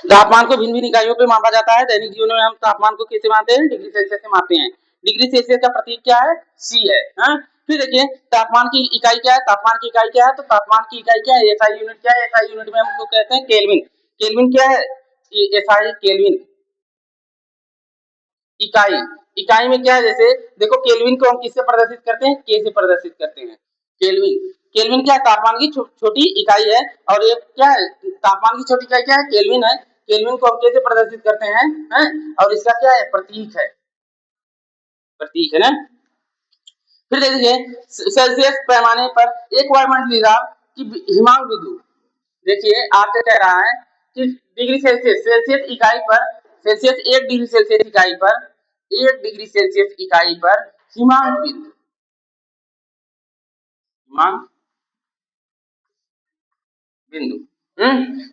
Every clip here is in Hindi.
तापमान को भिन्न भिन्न इकाइयों पे मापा जाता है। दैनिक जीवन में हम तापमान को कैसे मापते हैं? डिग्री सेल्सियस से मापते हैं। डिग्री सेल्सियस का प्रतीक क्या है? सी है। हाँ, फिर देखिए तापमान की इकाई क्या है? तापमान की इकाई क्या है? तो तापमान की इकाई क्या है? एसआई यूनिट क्या है? एसआई यूनिट में हमको कहते हैं केल्विन। केल्विन क्या है? एसआई केल्विन इकाई। इकाई में क्या है? जैसे देखो केल्विन को हम किससे प्रदर्शित करते हैं? के से प्रदर्शित करते हैं। केल्विन, केल्विन क्या है? तापमान की छोटी इकाई है। और ये क्या है? तापमान की छोटी इकाई क्या है? केल्विन है। केल्विन को हम कैसे प्रदर्शित करते हैं? और इसका क्या है? प्रतीक है। प्रतीक है ना। फिर देखिए सेल्सियस पैमाने पर एक वायुमंडलीय दाब की हिमांक बिंदु। देखिए आपसे कह रहा है कि डिग्री सेल्सियस, सेल्सियस इकाई पर, सेल्सियस 1 डिग्री सेल्सियस इकाई पर, 1 डिग्री सेल्सियस इकाई पर हिमांक बिंदु, हिमांक बिंदु।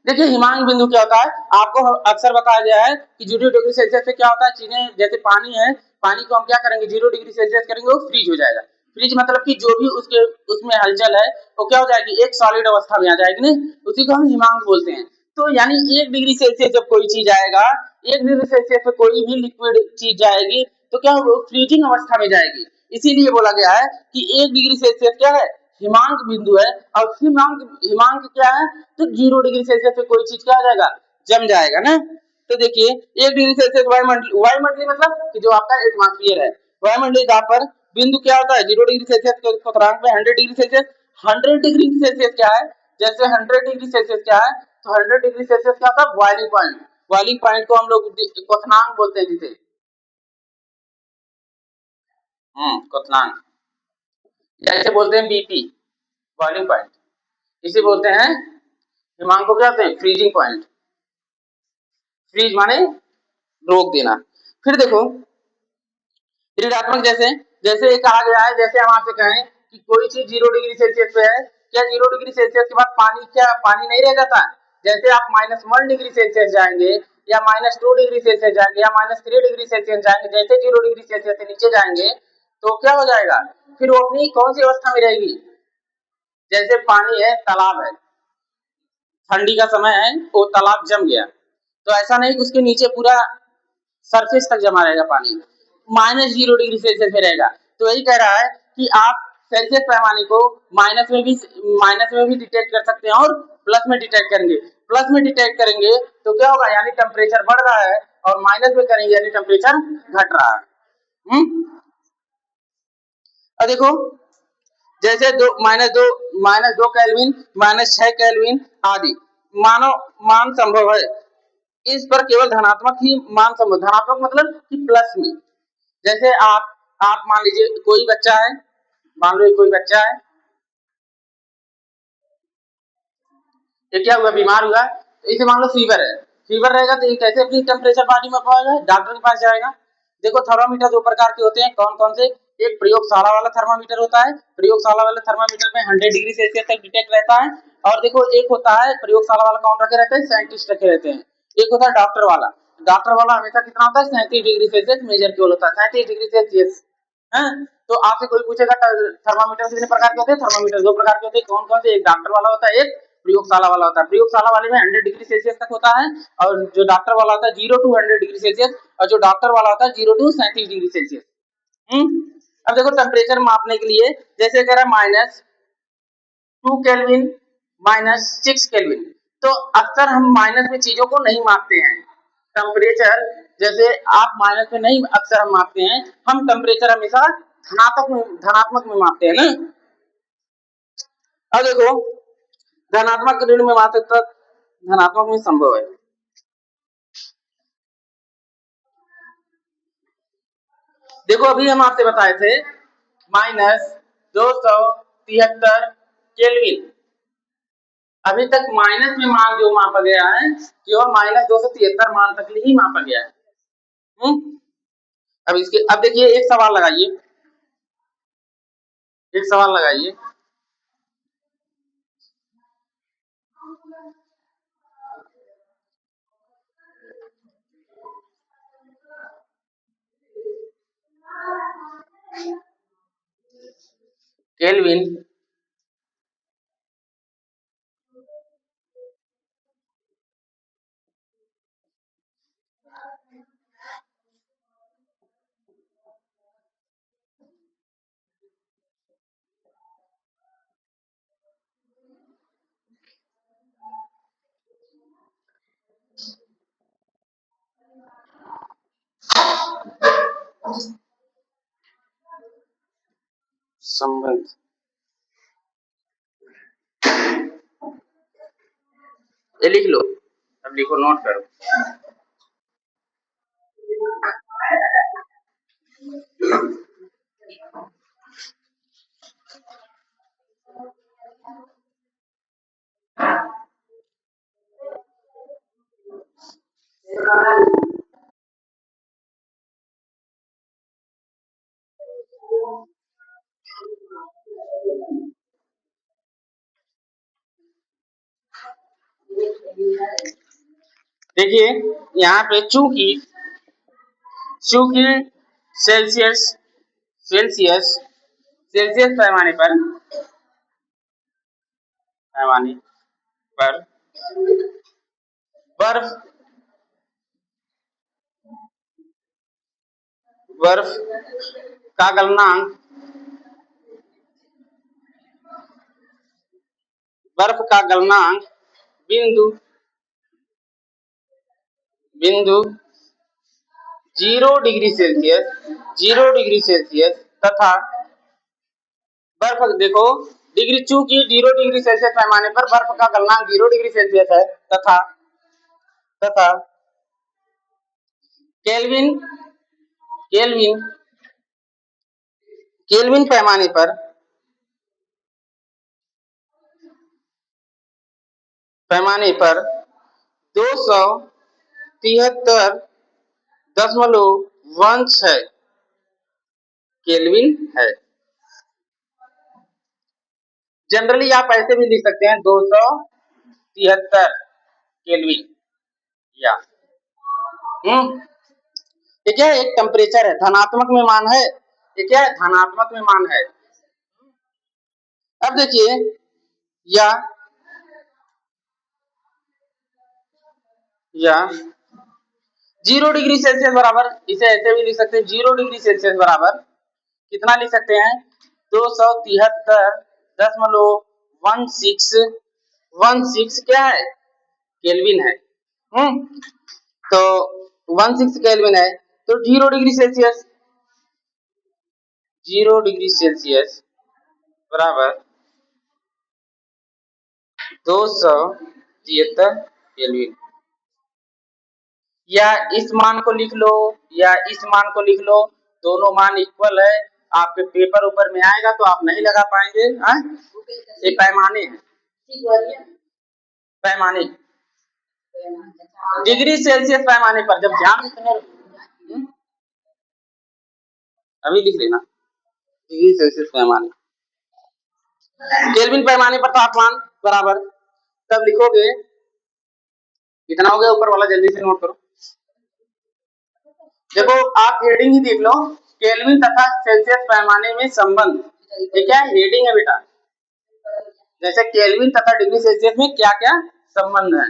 देखिए हिमांक बिंदु क्या होता है? आपको अक्सर बताया गया है कि 0 डिग्री सेल्सियस से क्या होता है? चीजें जैसे पानी है, पानी को हम क्या करेंगे? 0 डिग्री सेल्सियस करेंगे, वो फ्रीज हो जाएगा। फ्रीज मतलब कि जो भी उसके उसमें हलचल है वो क्या हो जाएगी? एक सॉलिड अवस्था में आ जाएगी ना, उसी को हम हिमांक बोलते हैं। तो यानी 1 डिग्री सेल्सियस जब कोई चीज आएगा, 1 डिग्री सेल्सियस पे कोई भी लिक्विड चीज जाएगी तो क्या होगा? फ्रीजिंग अवस्था में जाएगी। इसीलिए बोला गया है कि 1 डिग्री सेल्सियस क्या है? हिमांक बिंदु है। और हिमांक हिमांक क्या है? तो 0 डिग्री सेल्सियस पे कोई चीज क्या हो जाएगा? जम जाएगा ना। तो देखिए 1 डिग्री सेल्सियस वायुमंडलीय, वायुमंडलीय मतलब कि जो आपका एटमॉस्फेयर है, वायुमंडलीय दाब पर बिंदु क्या होता है? 0 डिग्री सेल्सियस के क्वथनांक में 100 डिग्री सेल्सियस। 100 डिग्री सेल्सियस क्या है? जैसे 100 डिग्री सेल्सियस क्या है? तो 100 डिग्री सेल्सियस क्या होता है? Boiling point. बॉइलिंग पॉइंट को हम लोग क्वथनांक बोलते हैं जिसे, क्वथनांक, या इसे बोलते हैं बीपी, बॉइलिंग पॉइंट। इसे बोलते हैं हिमांक को क्या होते हैं? Freezing point. फ्रीज माने रोक देना। फिर देखो ऋणात्मक, जैसे जैसे ये कहा गया है, जैसे हम आपसे कहें कि कोई चीज 0 डिग्री सेल्सियस पे है, क्या 0 डिग्री सेल्सियस के बाद पानी, क्या पानी नहीं रह जाता? जैसे आप -1 डिग्री सेल्सियस जाएंगे, या -2 डिग्री सेल्सियस जाएंगे, या -3 डिग्री सेल्सियस जाएंगे, जैसे 0 डिग्री सेल्सियस से नीचे जाएंगे तो क्या हो जाएगा? फिर वो अपनी कौन सी अवस्था में रहेगी? जैसे पानी है, तालाब है, ठंडी का समय है, वो तालाब जम गया, तो ऐसा नहीं कि उसके नीचे पूरा सरफेस तक जमा रहेगा पानी, -0 डिग्री सेल्सियस में रहेगा। तो यही कह रहा है कि आप सेल्सियस पैमाने को माइनस में भी डिटेक्ट कर सकते हैं और प्लस में डिटेक्ट करेंगे। प्लस में डिटेक्ट करेंगे तो क्या होगा? यानी टेम्परेचर बढ़ रहा है, और माइनस में करेंगे यानी टेम्परेचर घट रहा है। अब देखो जैसे -2 केल्विन, -6 केल्विन आदि मानो मान संभव है। इस पर केवल धनात्मक ही मान संभव, धनात्मक मतलब कि प्लस में। जैसे आप मान लीजिए कोई बच्चा है, मान लो कोई बच्चा है, ये क्या हुआ? बीमार हुआ, तो इसे मान लो फीवर है। फीवर रहेगा तो ये कैसे अपनी टेम्परेचर बॉडी में पाएगा? डॉक्टर के पास जाएगा। देखो थर्मामीटर दो प्रकार के होते हैं, कौन कौन से? एक प्रयोगशाला वाला थर्मामीटर होता है, प्रयोगशाला वाले थर्मामीटर में 100 डिग्री सेल्सियस तक डिटेक्ट रहता है। और देखो एक होता है प्रयोगशाला वाला, कौन रखे रहते हैं? साइंटिस्ट रखे रहते हैं। एक होता है डॉक्टर वाला। डॉक्टर वाला हमेशा कितना होता है? 37 डिग्री सेल्सियस मेजर केवल होता है, 37 डिग्री सेल्सियस। है, तो आपसे कोई पूछेगा थर्मामीटर कितने प्रकार के होते हैं? थर्मामीटर दो प्रकार के होते हैं, कौन कौन से? एक डॉक्टर वाला होता है, एक प्रयोगशाला वाला होता है। प्रयोगशाला वाले में 100 डिग्री सेल्सियस तक होता है, और जो डॉक्टर वाला होता है 0 to 100 डिग्री सेल्सियस, और जो डॉक्टर वाला होता है 0 to 37 डिग्री सेल्सियस। अब देखो टेम्परेचर मापने के लिए, जैसे कह रहा है -2 केल्विन, -6 केल्विन, तो अक्सर हम माइनस में चीजों को नहीं मापते हैं। टेम्परेचर जैसे आप माइनस में नहीं अक्सर हम मापते हैं, हम टेम्परेचर हमेशा धनात्मक में मापते हैं ना। अब देखो धनात्मक ऋण में मात्र तक धनात्मक में संभव है। देखो अभी हम आपसे बताए थे -273 केल्विन, अभी तक माइनस में मान जो मापा गया है केवल -273 मान तक ही मापा गया है। अब इसके, अब देखिए एक सवाल लगाइए, एक सवाल लगाइए, केल्विन संबंध, ये लिख लो, अब लिखो, नोट करो। देखिए यहाँ पे चूंकि चूंकि सेल्सियस सेल्सियस सेल्सियस पैमाने पर बर्फ बर्फ का गलनांक बर्फ का गलनांक बिंदु बिंदु 0 डिग्री सेल्सियस तथा बर्फ, देखो डिग्री, चूंकि 0 डिग्री सेल्सियस पैमाने पर बर्फ का गलनांक 0 डिग्री सेल्सियस है तथा तथा केल्विन केल्विन केल्विन पैमाने पर 273.16 केल्विन है। जनरली आप ऐसे भी लिख सकते हैं 273 केल्विन, या ये क्या है, एक टेम्परेचर है, धनात्मक में मान है, ये क्या है, धनात्मक में मान है। अब देखिए, या या 0 डिग्री सेल्सियस बराबर, इसे ऐसे भी लिख सकते हैं, 0 डिग्री सेल्सियस बराबर कितना लिख सकते हैं, 273.16 क्या है, केल्विन है। तो 16 केल्विन है, तो 0 डिग्री सेल्सियस बराबर 273 केल्विन। या इस मान को लिख लो, या इस मान को लिख लो, दोनों मान इक्वल है। आपके पेपर ऊपर में आएगा तो आप नहीं लगा पाएंगे। ये पैमाने हैं, पैमाने, डिग्री सेल्सियस पैमाने पर, जब ध्यान अभी लिख लेना, डिग्री सेल्सियस पैमाने, केल्विन पैमाने पर तापमान बराबर, तब लिखोगे कितना हो गया ऊपर वाला, जल्दी से नोट करो। देखो आप हेडिंग ही देख लो, केल्विन तथा सेल्सियस पैमाने में संबंध, ये क्या है, हेडिंग है बेटा। जैसे केल्विन तथा डिग्री सेल्सियस में क्या क्या संबंध है।